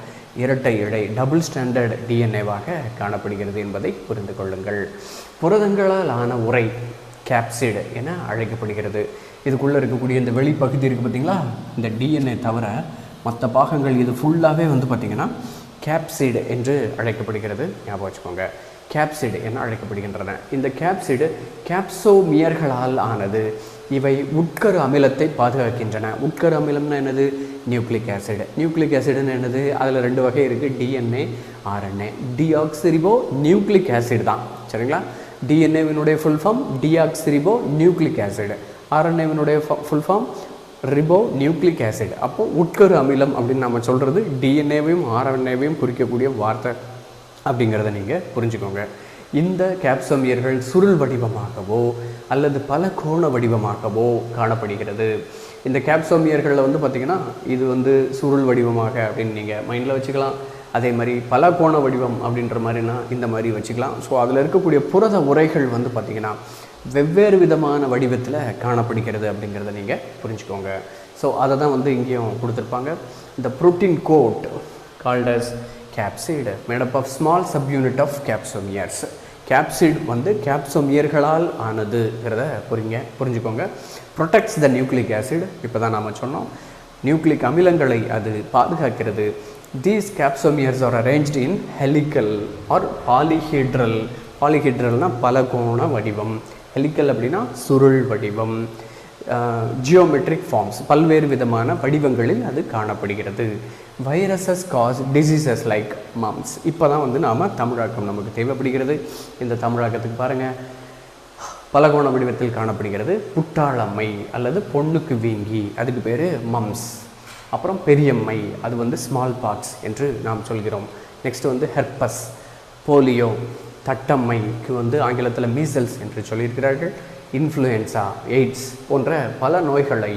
இரட்டை இடை டபுள் ஸ்டாண்டர்ட் டிஎன்ஏவாக காணப்படுகிறது என்பதை புரிந்து கொள்ளுங்கள். புரதங்களால் ஆன உரை கேப்சிட் என அழைக்கப்படுகிறது. இதுக்குள்ளே இருக்கக்கூடிய இந்த வெளிப்பகுதி இருக்குது பார்த்திங்களா, இந்த டிஎன்ஏ தவிர மற்ற பாகங்கள் இது ஃபுல்லாகவே வந்து பார்த்திங்கன்னா கேப்சிட் என்று அழைக்கப்படுகிறது. ஞாபகம் வச்சுக்கோங்க, கேப்சிட் என அழைக்கப்படுகின்றன. இந்த கேப்சிடு கேப்சோமியர்களால் ஆனது. இவை உட்கரு அமிலத்தை பாதுகாக்கின்றன. உட்கரு அமிலம்னா என்னது? Nucleic acid. நியூக்ளிக் ஆசிட்னு என்னது? அதில் 2 வகை இருக்குது, DNA, RNA. Deoxyribonucleic acid தான், சரிங்களா? டிஎன்ஏவினுடைய full form deoxyribonucleic acid, ஆர்என்ஏவினுடைய full form ribonucleic acid. அப்போது உட்கரு அமிலம் அப்படின்னு நம்ம சொல்கிறது டிஎன்ஏவையும் ஆர்என்ஏவையும் குறிக்கக்கூடிய வார்த்தை அப்படிங்கிறத நீங்கள் புரிஞ்சுக்கோங்க. இந்த கேப்சோமியர்கள் சுருள் வடிவமாகவோ அல்லது பல கோண வடிவமாகவோ காணப்படுகிறது. இந்த கேப்சோமியர்களில் வந்து பார்த்திங்கன்னா இது வந்து சுருள் வடிவமாக அப்படின்னு நீங்கள் மைண்டில் வச்சுக்கலாம். அதே மாதிரி பல கோண வடிவம் அப்படின்ற மாதிரினா இந்த மாதிரி வச்சுக்கலாம். ஸோ அதில் இருக்கக்கூடிய புரத உரைகள் வந்து பார்த்திங்கன்னா வெவ்வேறு விதமான வடிவத்தில் காணப்படுகிறது அப்படிங்கிறத நீங்கள் புரிஞ்சுக்கோங்க. ஸோ அதை தான் வந்து இங்கேயும் கொடுத்துருப்பாங்க. இந்த protein coat called as capsid made up of small subunit of capsomeres. capsid வந்து கேப்சோமியர்களால் ஆனதுங்கிறத புரிஞ்சுக்கோங்க. protects the nucleic acid, இப்போ தான் நாம் சொன்னோம், நியூக்ளிக் அமிலங்களை அது பாதுகாக்கிறது. These capsomeres are arranged in helical or polyhedral. polyhedralனா பலகோண வடிவம், helical அப்படின்னா சுருள் வடிவம், ஜியோமெட்ரிக் ஃபார்ம்ஸ் பல்வேறு விதமான வடிவங்களில் அது காணப்படுகிறது. Viruses cause diseases like mumps. இப்போ தான் வந்து நாம் தமிழாக்கம் நமக்கு தேவைப்படுகிறது. இந்த தமிழாக்கத்துக்கு பாருங்கள், பலகோண வடிவத்தில் காணப்படுகிறது. புட்டாளம்மை அல்லது பொண்ணுக்கு வீங்கி, அதுக்கு பேர் மம்ஸ். அப்புறம் பெரியம்மை, அது வந்து ஸ்மால் பாக்ஸ் என்று நாம் சொல்கிறோம். நெக்ஸ்ட் வந்து ஹெர்பஸ், போலியோ, தட்டம்மைக்கு வந்து ஆங்கிலத்தில் மீசல்ஸ் என்று சொல்லியிருக்கிறார்கள். இன்ஃப்ளூயன்ஸா, எய்ட்ஸ் போன்ற பல நோய்களை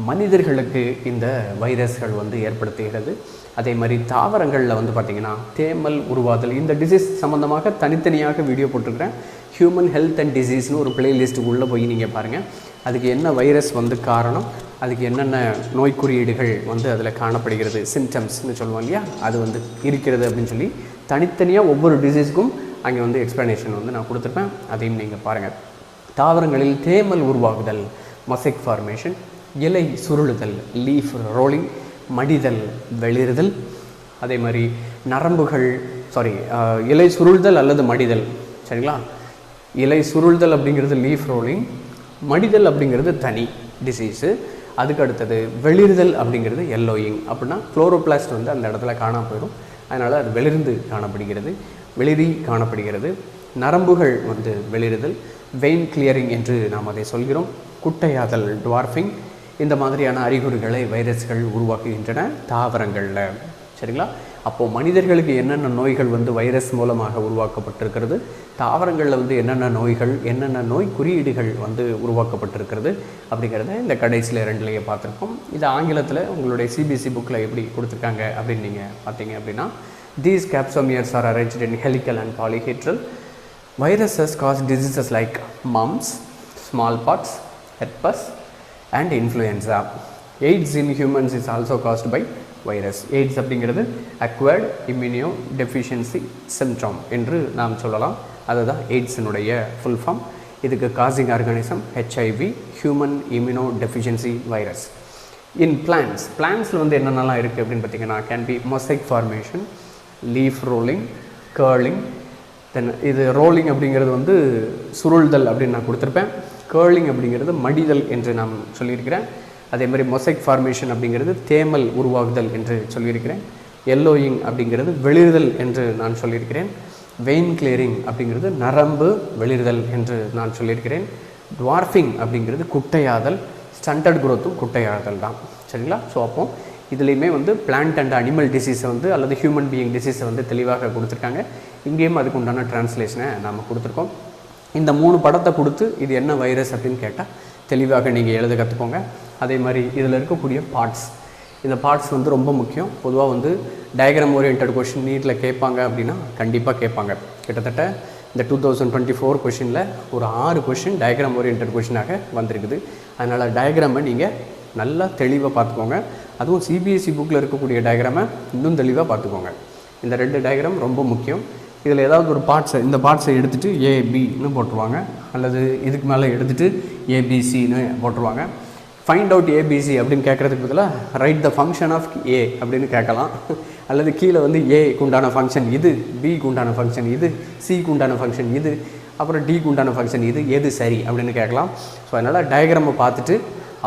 மனிதர்களுக்கு இந்த வைரஸ்கள் வந்து ஏற்படுத்துகிறது. அதே மாதிரி தாவரங்களில் வந்து பார்த்திங்கன்னா தேமல் உருவாதல், இந்த டிசீஸ் சம்மந்தமாக தனித்தனியாக வீடியோ போட்டிருக்கிறேன். ஹியூமன் ஹெல்த் அண்ட் டிசீஸ்னு ஒரு பிளேலிஸ்ட்டுக்குள்ளே போய் நீங்கள் பாருங்கள். அதுக்கு என்ன வைரஸ் வந்து காரணம், அதுக்கு என்னென்ன நோய் குறியீடுகள் வந்து அதில் காணப்படுகிறது, சிம்டம்ஸ்னு சொல்லுவோம் இல்லையா, அது வந்து இருக்கிறது அப்படின்னு சொல்லி தனித்தனியாக ஒவ்வொரு டிசீஸுக்கும் அங்கே வந்து எக்ஸ்ப்ளனேஷன் வந்து நான் கொடுத்துருப்பேன். அதையும் நீங்கள் பாருங்கள். தாவரங்களில் தேமல் உருவாகுதல், மொசைக் ஃபார்மேஷன், இலை சுருளுதல், லீஃப் ரோலிங், மடிதல், வெளிறுதல். அதே மாதிரி நரம்புகள் இலை சுருள்தல் அல்லது மடிதல், சரிங்களா? இலை சுருள்தல் அப்படிங்கிறது லீஃப் ரோலிங், மடிதல் அப்படிங்கிறது தனி டிசீஸு. அதுக்கு அடுத்தது வெளிறுதல் அப்படிங்கிறது எல்லோயிங். அப்படின்னா குளோரோபிளாஸ்ட் வந்து அந்த இடத்துல காணாமல் போயிடும், அதனால் அது வெளிர்ந்து காணப்படுகிறது, வெளிரி காணப்படுகிறது. நரம்புகள் வந்து வெளிறுதல், வெயின் கிளியரிங் என்று நாம் அதை சொல்கிறோம். குட்டையாதல், டுவார்ஃபிங், இந்த மாதிரியான அறிகுறிகளை வைரஸ்கள் உருவாக்குகின்றன தாவரங்களில், சரிங்களா? அப்போது மனிதர்களுக்கு என்னென்ன நோய்கள் வந்து வைரஸ் மூலமாக உருவாக்கப்பட்டிருக்கிறது, தாவரங்களில் வந்து என்னென்ன நோய்கள், என்னென்ன நோய் குறியீடுகள் வந்து உருவாக்கப்பட்டிருக்கிறது அப்படிங்கிறத இந்த கடைசியில் 2லேயே பார்த்துருக்கோம். இது ஆங்கிலத்தில் உங்களுடைய சிபிஎஸ்சி புக்கில் எப்படி கொடுத்துருக்காங்க அப்படின்னு நீங்கள் பார்த்தீங்க அப்படின்னா, these capsomeres are arranged in helical and polyhedral. Viruses cause diseases like mumps, smallpox, herpes and influenza. AIDS in humans is also caused by virus. AIDS அப்படிங்கிறது acquired immunodeficiency syndrome என்று நாம் சொல்லலாம். அதுதான் எய்ட்ஸினுடைய ஃபுல் ஃபார்ம். இதுக்கு causing organism HIV, human immunodeficiency virus. In பிளான்ஸில் வந்து என்னென்னலாம் இருக்குது அப்படின்னு பார்த்தீங்கன்னா, can be mosaic formation, leaf rolling, curling. Then இது ரோலிங் அப்படிங்கிறது வந்து சுருள்தல் அப்படின்னு நான் கொடுத்துருப்பேன். கேர்லிங் அப்படிங்கிறது மடிதல் என்று நான் சொல்லியிருக்கிறேன். அதே மாதிரி மொசைக் ஃபார்மேஷன் அப்படிங்கிறது தேமல் உருவாகுதல் என்று சொல்லியிருக்கிறேன். எல்லோயிங் அப்படிங்கிறது வெளிறுதல் என்று நான் சொல்லியிருக்கிறேன். வெயின் கிளியரிங் அப்படிங்கிறது நரம்பு வெளிறுதல் என்று நான் சொல்லியிருக்கிறேன். டுவார்ஃபிங் அப்படிங்கிறது குட்டையாதல், ஸ்டண்டட் குரோத்தும் குட்டையாதல் தான், சரிங்களா? ஸோ அப்போது இதுலேயுமே வந்து பிளான்ட் அண்ட் அனிமல் டிசீஸை வந்து அல்லது ஹியூமன் பீயிங் டிசீஸை வந்து தெளிவாக கொடுத்துருக்காங்க. இங்கேயும் அதுக்கு உண்டான டிரான்ஸ்லேஷனை நாம் கொடுத்துருக்கோம். இந்த 3 படத்தை கொடுத்து இது என்ன வைரஸ் அப்படின்னு கேட்டால் தெளிவாக நீங்கள் எழுத கற்றுக்கோங்க. அதே மாதிரி இதில் இருக்கக்கூடிய பார்ட்ஸ், இந்த பார்ட்ஸ் வந்து ரொம்ப முக்கியம். பொதுவாக வந்து டயக்ராம் ஓரியன்ட் கொஷின் நீட்டில் கேட்பாங்க அப்படின்னா கண்டிப்பாக கேட்பாங்க. கிட்டத்தட்ட இந்த 2024 கொஷினில் ஒரு 6 கொஷின் டயக்ராம் ஓரியன்ட் கொஷினாக வந்திருக்குது. அதனால் டயக்ராமை நீங்கள் நல்லா தெளிவாக பார்த்துக்கோங்க. அதுவும் சிபிஎஸ்சி புக்கில் இருக்கக்கூடிய டயக்ராமை இன்னும் தெளிவாக பார்த்துக்கோங்க. இந்த 2 டயக்ராம் ரொம்ப முக்கியம். இதில் ஏதாவது ஒரு இந்த பார்ட்ஸை எடுத்துகிட்டு ஏபின்னு போட்டுருவாங்க, அல்லது இதுக்கு மேலே எடுத்துகிட்டு ஏபிசின்னு போட்டுருவாங்க. ஃபைண்ட் அவுட் ஏபிசி அப்படின்னு கேட்குறதுக்கு பதிலாக ரைட் த ஃபங்க்ஷன் ஆஃப் ஏ அப்படின்னு கேட்கலாம். அல்லது கீழே வந்து ஏக்கு உண்டான ஃபங்க்ஷன் இது, பிக்கு உண்டான ஃபங்க்ஷன் இது, சிக்கு உண்டான ஃபங்க்ஷன் இது, அப்புறம் டிக்கு உண்டான ஃபங்க்ஷன் இது, எது சரி அப்படின்னு கேட்கலாம். ஸோ அதனால் டயக்ராமை பார்த்துட்டு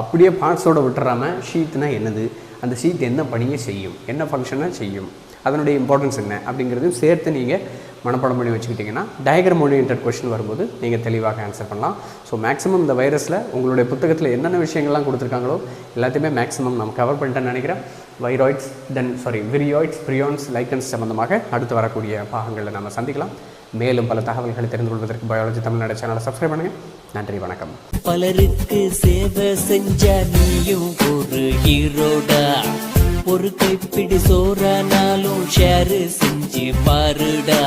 அப்படியே பார்ட்ஸோடு விட்டுறாமல் ஷீட்னா என்னது, அந்த ஷீட் என்ன பணியை செய்யும், என்ன ஃபங்க்ஷனை செய்யும், அதனுடைய இம்பார்ட்டன்ஸ் என்ன அப்படிங்கிறதையும் சேர்த்து நீங்கள் மனப்பாடம் பண்ணி வச்சுக்கிட்டிங்கன்னா டயக்ராம் ஓரியன்டட் கொஸ்டின் வரும்போது நீங்கள் தெளிவாக ஆன்சர் பண்ணலாம். ஸோ மேக்ஸிமம் இந்த வைரஸில் உங்களுடைய புத்தகத்தில் என்னென்ன விஷயங்கள்லாம் கொடுத்துருக்காங்களோ எல்லாத்தையுமே மேக்ஸிமம் நம்ம கவர் பண்ணிட்டேன்னு நினைக்கிறேன். விரியாய்ட்ஸ், பிரியான்ஸ், லைக்கன்ஸ் சம்மந்தமாக அடுத்து வரக்கூடிய பாகங்களில் நம்ம சந்திக்கலாம். மேலும் பல தகவல்களை தெரிந்து கொள்வதற்கு பயாலஜி தமிழ்நாடு சேனலை சப்ஸ்கிரைப் பண்ணுங்கள். நன்றி, வணக்கம். பலருக்கு சேவை செஞ்ச நீயும் ஒரு ஹீரோடா. ஒரு கைப்பிடி சோறானாலும் ஷேர் செஞ்சு பாருடா.